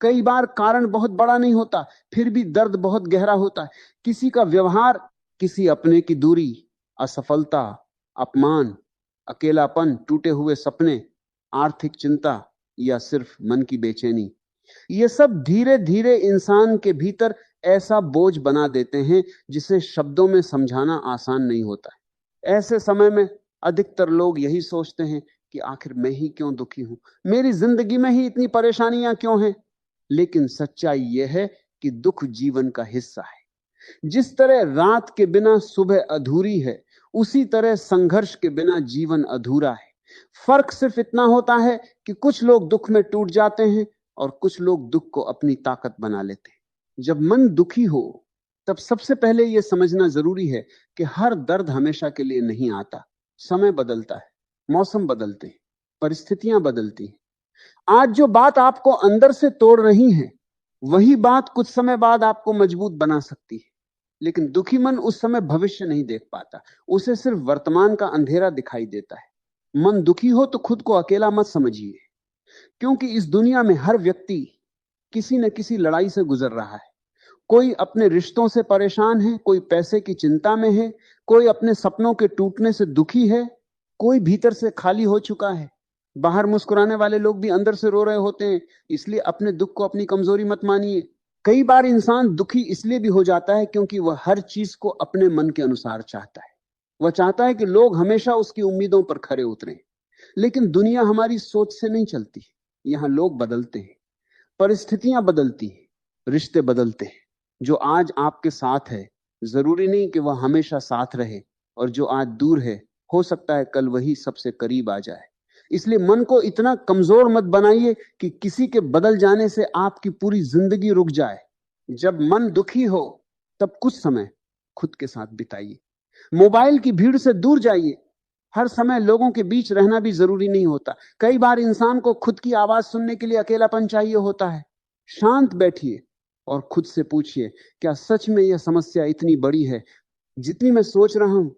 कई बार कारण बहुत बड़ा नहीं होता, फिर भी दर्द बहुत गहरा होता है। किसी का व्यवहार, किसी अपने की दूरी, असफलता, अपमान, अकेलापन, टूटे हुए सपने, आर्थिक चिंता, या सिर्फ मन की बेचैनी, ये सब धीरे धीरे इंसान के भीतर ऐसा बोझ बना देते हैं जिसे शब्दों में समझाना आसान नहीं होता है। ऐसे समय में अधिकतर लोग यही सोचते हैं कि आखिर मैं ही क्यों दुखी हूं, मेरी जिंदगी में ही इतनी परेशानियां क्यों हैं। लेकिन सच्चाई यह है कि दुख जीवन का हिस्सा है। जिस तरह रात के बिना सुबह अधूरी है, उसी तरह संघर्ष के बिना जीवन अधूरा है। फर्क सिर्फ इतना होता है कि कुछ लोग दुख में टूट जाते हैं और कुछ लोग दुख को अपनी ताकत बना लेते हैं। जब मन दुखी हो, तब सबसे पहले यह समझना जरूरी है कि हर दर्द हमेशा के लिए नहीं आता। समय बदलता है, मौसम बदलते हैं, परिस्थितियां बदलती हैं। आज जो बात आपको अंदर से तोड़ रही है, वही बात कुछ समय बाद आपको मजबूत बना सकती है। लेकिन दुखी मन उस समय भविष्य नहीं देख पाता, उसे सिर्फ वर्तमान का अंधेरा दिखाई देता है। मन दुखी हो तो खुद को अकेला मत समझिए, क्योंकि इस दुनिया में हर व्यक्ति किसी न किसी लड़ाई से गुजर रहा है। कोई अपने रिश्तों से परेशान है, कोई पैसे की चिंता में है, कोई अपने सपनों के टूटने से दुखी है, कोई भीतर से खाली हो चुका है। बाहर मुस्कुराने वाले लोग भी अंदर से रो रहे होते हैं। इसलिए अपने दुख को अपनी कमजोरी मत मानिए। कई बार इंसान दुखी इसलिए भी हो जाता है क्योंकि वह हर चीज को अपने मन के अनुसार चाहता है। वह चाहता है कि लोग हमेशा उसकी उम्मीदों पर खरे उतरें। लेकिन दुनिया हमारी सोच से नहीं चलती। यहां लोग बदलते हैं, परिस्थितियां बदलती हैं, रिश्ते बदलते हैं। जो आज आपके साथ है, जरूरी नहीं कि वह हमेशा साथ रहे, और जो आज दूर है, हो सकता है कल वही सबसे करीब आ जाए। इसलिए मन को इतना कमजोर मत बनाइए कि किसी के बदल जाने से आपकी पूरी जिंदगी रुक जाए। जब मन दुखी हो, तब कुछ समय खुद के साथ बिताइए। मोबाइल की भीड़ से दूर जाइए। हर समय लोगों के बीच रहना भी जरूरी नहीं होता। कई बार इंसान को खुद की आवाज सुनने के लिए अकेलापन चाहिए होता है। शांत बैठिए और खुद से पूछिए, क्या सच में यह समस्या इतनी बड़ी है जितनी मैं सोच रहा हूं?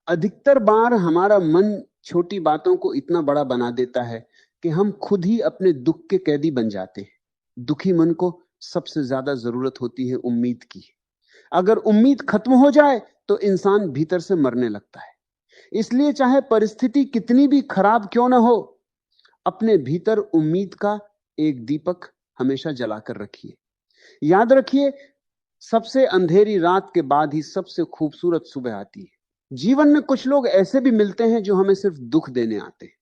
अधिकतर बार हमारा मन छोटी बातों को इतना बड़ा बना देता है कि हम खुद ही अपने दुख के कैदी बन जाते हैं। दुखी मन को सबसे ज्यादा जरूरत होती है उम्मीद की। अगर उम्मीद खत्म हो जाए तो इंसान भीतर से मरने लगता है। इसलिए चाहे परिस्थिति कितनी भी खराब क्यों ना हो, अपने भीतर उम्मीद का एक दीपक हमेशा जलाकर रखिए। याद रखिए, सबसे अंधेरी रात के बाद ही सबसे खूबसूरत सुबह आती है। जीवन में कुछ लोग ऐसे भी मिलते हैं जो हमें सिर्फ दुख देने आते हैं।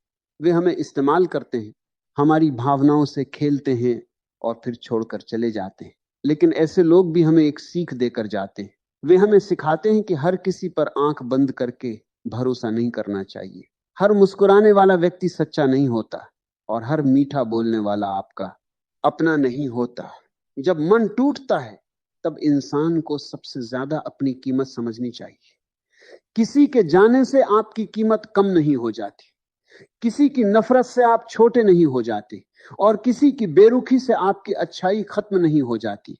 वे हमें इस्तेमाल करते हैं, हमारी भावनाओं से खेलते हैं और फिर छोड़कर चले जाते हैं। लेकिन ऐसे लोग भी हमें एक सीख देकर जाते हैं। वे हमें सिखाते हैं कि हर किसी पर आंख बंद करके भरोसा नहीं करना चाहिए। हर मुस्कुराने वाला व्यक्ति सच्चा नहीं होता, और हर मीठा बोलने वाला आपका अपना नहीं होता। जब मन टूटता है, तब इंसान को सबसे ज्यादा अपनी कीमत समझनी चाहिए। किसी के जाने से आपकी कीमत कम नहीं हो जाती, किसी की नफरत से आप छोटे नहीं हो जाते, और किसी की बेरुखी से आपकी अच्छाई खत्म नहीं हो जाती।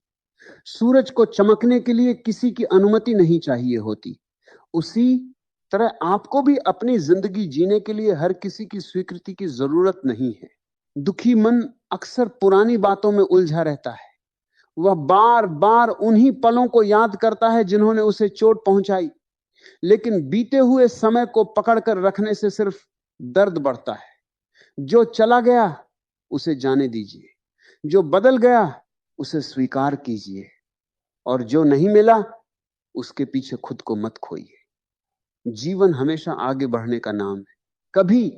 सूरज को चमकने के लिए किसी की अनुमति नहीं चाहिए होती। उसी तरह आपको भी अपनी जिंदगी जीने के लिए हर किसी की स्वीकृति की जरूरत नहीं है। दुखी मन अक्सर पुरानी बातों में उलझा रहता है। वह बार बार उन्हीं पलों को याद करता है जिन्होंने उसे चोट पहुंचाई। लेकिन बीते हुए समय को पकड़कर रखने से सिर्फ दर्द बढ़ता है। जो चला गया उसे जाने दीजिए, जो बदल गया उसे स्वीकार कीजिए, और जो नहीं मिला उसके पीछे खुद को मत खोइए। जीवन हमेशा आगे बढ़ने का नाम है। कभी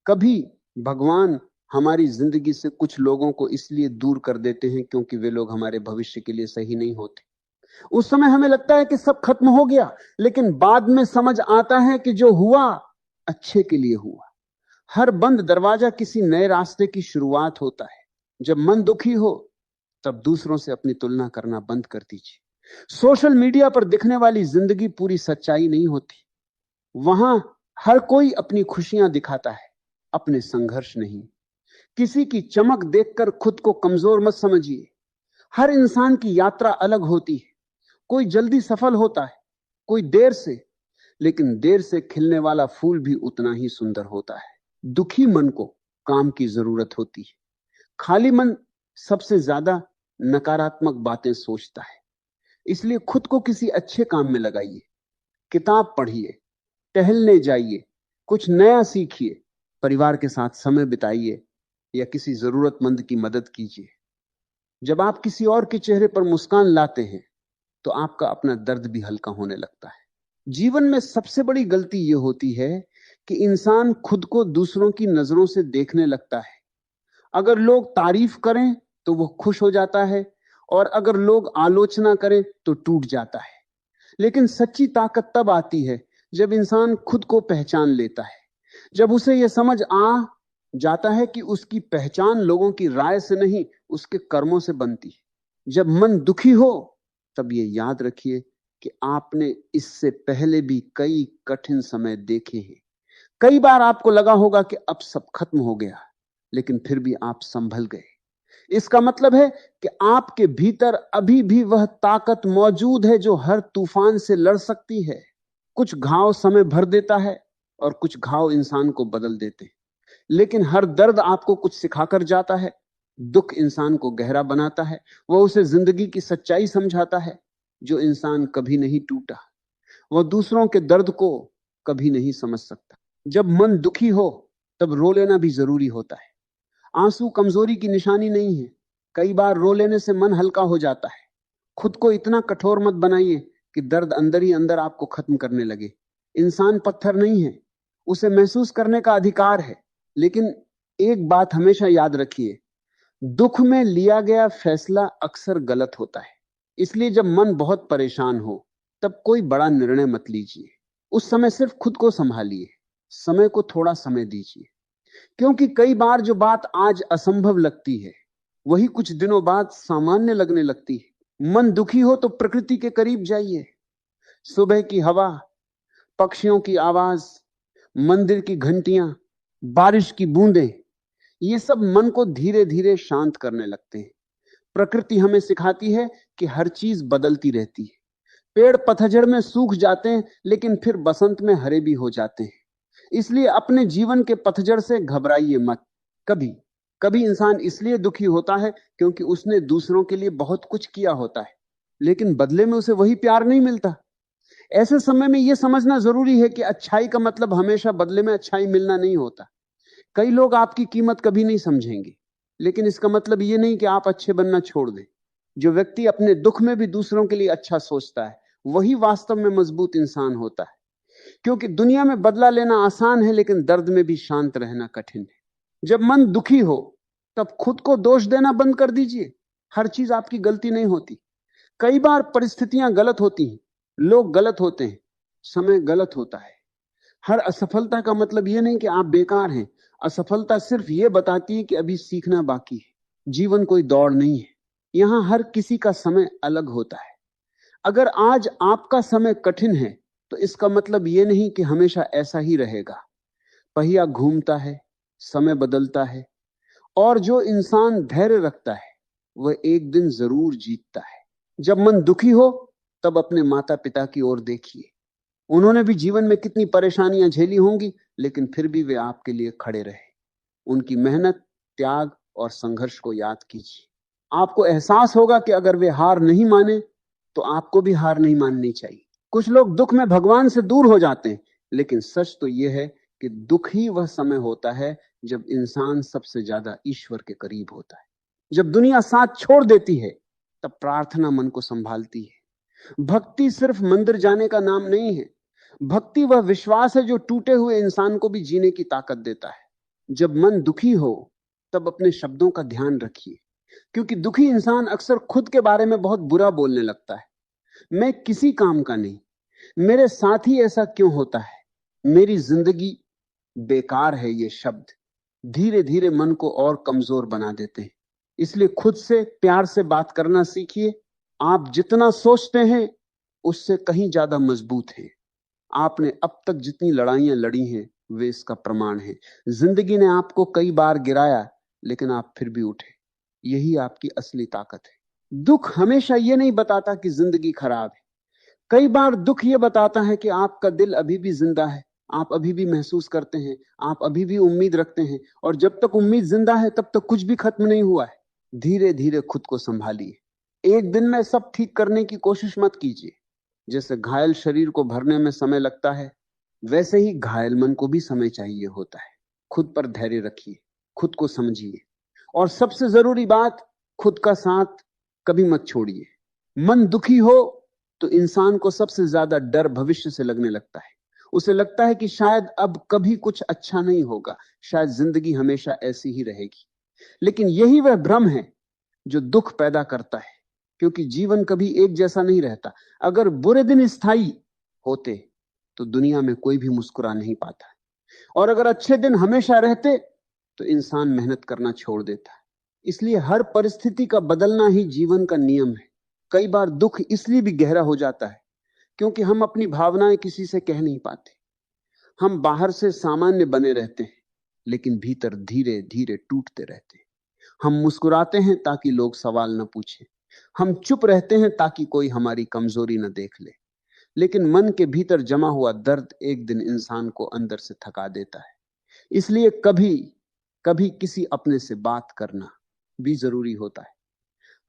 कभी भगवान हमारी जिंदगी से कुछ लोगों को इसलिए दूर कर देते हैं क्योंकि वे लोग हमारे भविष्य के लिए सही नहीं होते। उस समय हमें लगता है कि सब खत्म हो गया, लेकिन बाद में समझ आता है कि जो हुआ अच्छे के लिए हुआ। हर बंद दरवाजा किसी नए रास्ते की शुरुआत होता है। जब मन दुखी हो, तब दूसरों से अपनी तुलना करना बंद कर दीजिए। सोशल मीडिया पर दिखने वाली जिंदगी पूरी सच्चाई नहीं होती। वहां हर कोई अपनी खुशियां दिखाता है, अपने संघर्ष नहीं। किसी की चमक देखकर खुद को कमजोर मत समझिए। हर इंसान की यात्रा अलग होती है। कोई जल्दी सफल होता है, कोई देर से, लेकिन देर से खिलने वाला फूल भी उतना ही सुंदर होता है। दुखी मन को काम की जरूरत होती है, खाली मन सबसे ज्यादा नकारात्मक बातें सोचता है। इसलिए खुद को किसी अच्छे काम में लगाइए, किताब पढ़िए, टहलने जाइए, कुछ नया सीखिए, परिवार के साथ समय बिताइए या किसी जरूरतमंद की मदद कीजिए। जब आप किसी और के चेहरे पर मुस्कान लाते हैं तो आपका अपना दर्द भी हल्का होने लगता है। जीवन में सबसे बड़ी गलती यह होती है कि इंसान खुद को दूसरों की नजरों से देखने लगता है। अगर लोग तारीफ करें तो वो खुश हो जाता है, और अगर लोग आलोचना करें तो टूट जाता है। लेकिन सच्ची ताकत तब आती है जब इंसान खुद को पहचान लेता है, जब उसे यह समझ आ जाता है कि उसकी पहचान लोगों की राय से नहीं, उसके कर्मों से बनती है। जब मन दुखी हो तब ये याद रखिए कि आपने इससे पहले भी कई कठिन समय देखे हैं। कई बार आपको लगा होगा कि अब सब खत्म हो गया, लेकिन फिर भी आप संभल गए। इसका मतलब है कि आपके भीतर अभी भी वह ताकत मौजूद है जो हर तूफान से लड़ सकती है। कुछ घाव समय भर देता है और कुछ घाव इंसान को बदल देते हैं, लेकिन हर दर्द आपको कुछ सिखाकर जाता है। दुख इंसान को गहरा बनाता है, वह उसे जिंदगी की सच्चाई समझाता है। जो इंसान कभी नहीं टूटा वह दूसरों के दर्द को कभी नहीं समझ सकता। जब मन दुखी हो तब रो लेना भी जरूरी होता है। आंसू कमजोरी की निशानी नहीं है। कई बार रो लेने से मन हल्का हो जाता है। खुद को इतना कठोर मत बनाइए कि दर्द अंदर ही अंदर आपको खत्म करने लगे। इंसान पत्थर नहीं है, उसे महसूस करने का अधिकार है। लेकिन एक बात हमेशा याद रखिए, दुख में लिया गया फैसला अक्सर गलत होता है। इसलिए जब मन बहुत परेशान हो तब कोई बड़ा निर्णय मत लीजिए। उस समय सिर्फ खुद को संभालिए, समय को थोड़ा समय दीजिए। क्योंकि कई बार जो बात आज असंभव लगती है वही कुछ दिनों बाद सामान्य लगने लगती है। मन दुखी हो तो प्रकृति के करीब जाइए। सुबह की हवा, पक्षियों की आवाज, मंदिर की घंटियां, बारिश की बूंदें, ये सब मन को धीरे धीरे शांत करने लगते हैं। प्रकृति हमें सिखाती है कि हर चीज बदलती रहती है। पेड़ पतझड़ में सूख जाते हैं लेकिन फिर बसंत में हरे भी हो जाते हैं। इसलिए अपने जीवन के पतझड़ से घबराइए मत। कभी कभी इंसान इसलिए दुखी होता है क्योंकि उसने दूसरों के लिए बहुत कुछ किया होता है, लेकिन बदले में उसे वही प्यार नहीं मिलता। ऐसे समय में यह समझना जरूरी है कि अच्छाई का मतलब हमेशा बदले में अच्छाई मिलना नहीं होता। कई लोग आपकी कीमत कभी नहीं समझेंगे, लेकिन इसका मतलब यह नहीं कि आप अच्छे बनना छोड़ दें। जो व्यक्ति अपने दुख में भी दूसरों के लिए अच्छा सोचता है वही वास्तव में मजबूत इंसान होता है। क्योंकि दुनिया में बदला लेना आसान है, लेकिन दर्द में भी शांत रहना कठिन है। जब मन दुखी हो तब खुद को दोष देना बंद कर दीजिए। हर चीज आपकी गलती नहीं होती। कई बार परिस्थितियां गलत होती हैं, लोग गलत होते हैं, समय गलत होता है। हर असफलता का मतलब यह नहीं कि आप बेकार हैं। असफलता सिर्फ यह बताती है कि अभी सीखना बाकी है। जीवन कोई दौड़ नहीं है, यहां हर किसी का समय अलग होता है। अगर आज आपका समय कठिन है तो इसका मतलब यह नहीं कि हमेशा ऐसा ही रहेगा। पहिया घूमता है, समय बदलता है, और जो इंसान धैर्य रखता है वह एक दिन जरूर जीतता है। जब मन दुखी हो तब अपने माता पिता की ओर देखिए। उन्होंने भी जीवन में कितनी परेशानियां झेली होंगी, लेकिन फिर भी वे आपके लिए खड़े रहे। उनकी मेहनत, त्याग और संघर्ष को याद कीजिए। आपको एहसास होगा कि अगर वे हार नहीं माने तो आपको भी हार नहीं माननी चाहिए। कुछ लोग दुख में भगवान से दूर हो जाते हैं, लेकिन सच तो यह है कि दुख ही वह समय होता है जब इंसान सबसे ज्यादा ईश्वर के करीब होता है। जब दुनिया साथ छोड़ देती है तब प्रार्थना मन को संभालती है। भक्ति सिर्फ मंदिर जाने का नाम नहीं है। भक्ति वह विश्वास है जो टूटे हुए इंसान को भी जीने की ताकत देता है। जब मन दुखी हो तब अपने शब्दों का ध्यान रखिए, क्योंकि दुखी इंसान अक्सर खुद के बारे में बहुत बुरा बोलने लगता है। मैं किसी काम का नहीं, मेरे साथ ही ऐसा क्यों होता है, मेरी जिंदगी बेकार है, ये शब्द धीरे धीरे मन को और कमजोर बना देते हैं। इसलिए खुद से प्यार से बात करना सीखिए। आप जितना सोचते हैं उससे कहीं ज्यादा मजबूत हैं। आपने अब तक जितनी लड़ाइयां लड़ी हैं वे इसका प्रमाण हैं। जिंदगी ने आपको कई बार गिराया, लेकिन आप फिर भी उठे। यही आपकी असली ताकत है। दुख हमेशा यह नहीं बताता कि जिंदगी खराब है। कई बार दुख यह बताता है कि आपका दिल अभी भी जिंदा है, आप अभी भी महसूस करते हैं, आप अभी भी उम्मीद रखते हैं। और जब तक उम्मीद जिंदा है तब तक कुछ भी खत्म नहीं हुआ है। धीरे धीरे खुद को संभालिए। एक दिन में सब ठीक करने की कोशिश मत कीजिए। जैसे घायल शरीर को भरने में समय लगता है, वैसे ही घायल मन को भी समय चाहिए होता है। खुद पर धैर्य रखिए, खुद को समझिए, और सबसे जरूरी बात, खुद का साथ कभी मत छोड़िए। मन दुखी हो तो इंसान को सबसे ज्यादा डर भविष्य से लगने लगता है। उसे लगता है कि शायद अब कभी कुछ अच्छा नहीं होगा, शायद जिंदगी हमेशा ऐसी ही रहेगी। लेकिन यही वह भ्रम है जो दुख पैदा करता है, क्योंकि जीवन कभी एक जैसा नहीं रहता। अगर बुरे दिन स्थायी होते तो दुनिया में कोई भी मुस्कुरा नहीं पाता, और अगर अच्छे दिन हमेशा रहते तो इंसान मेहनत करना छोड़ देता। इसलिए हर परिस्थिति का बदलना ही जीवन का नियम है। कई बार दुख इसलिए भी गहरा हो जाता है क्योंकि हम अपनी भावनाएं किसी से कह नहीं पाते। हम बाहर से सामान्य बने रहते हैं, लेकिन भीतर धीरे धीरे टूटते रहते हैं। हम मुस्कुराते हैं ताकि लोग सवाल न पूछें, हम चुप रहते हैं ताकि कोई हमारी कमजोरी न देख ले। लेकिन मन के भीतर जमा हुआ दर्द एक दिन इंसान को अंदर से थका देता है। इसलिए कभी कभी किसी अपने से बात करना भी जरूरी होता है।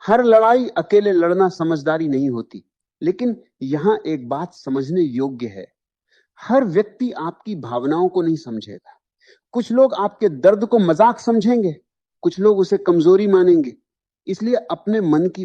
हर लड़ाई अकेले लड़ना समझदारी नहीं होती, लेकिन यहां एक बात समझने योग्य है, हर व्यक्ति आपकी भावनाओं को नहीं समझेगा। कुछ लोग आपके दर्द को मजाक समझेंगे, कुछ लोग उसे कमजोरी मानेंगे। इसलिए अपने मन की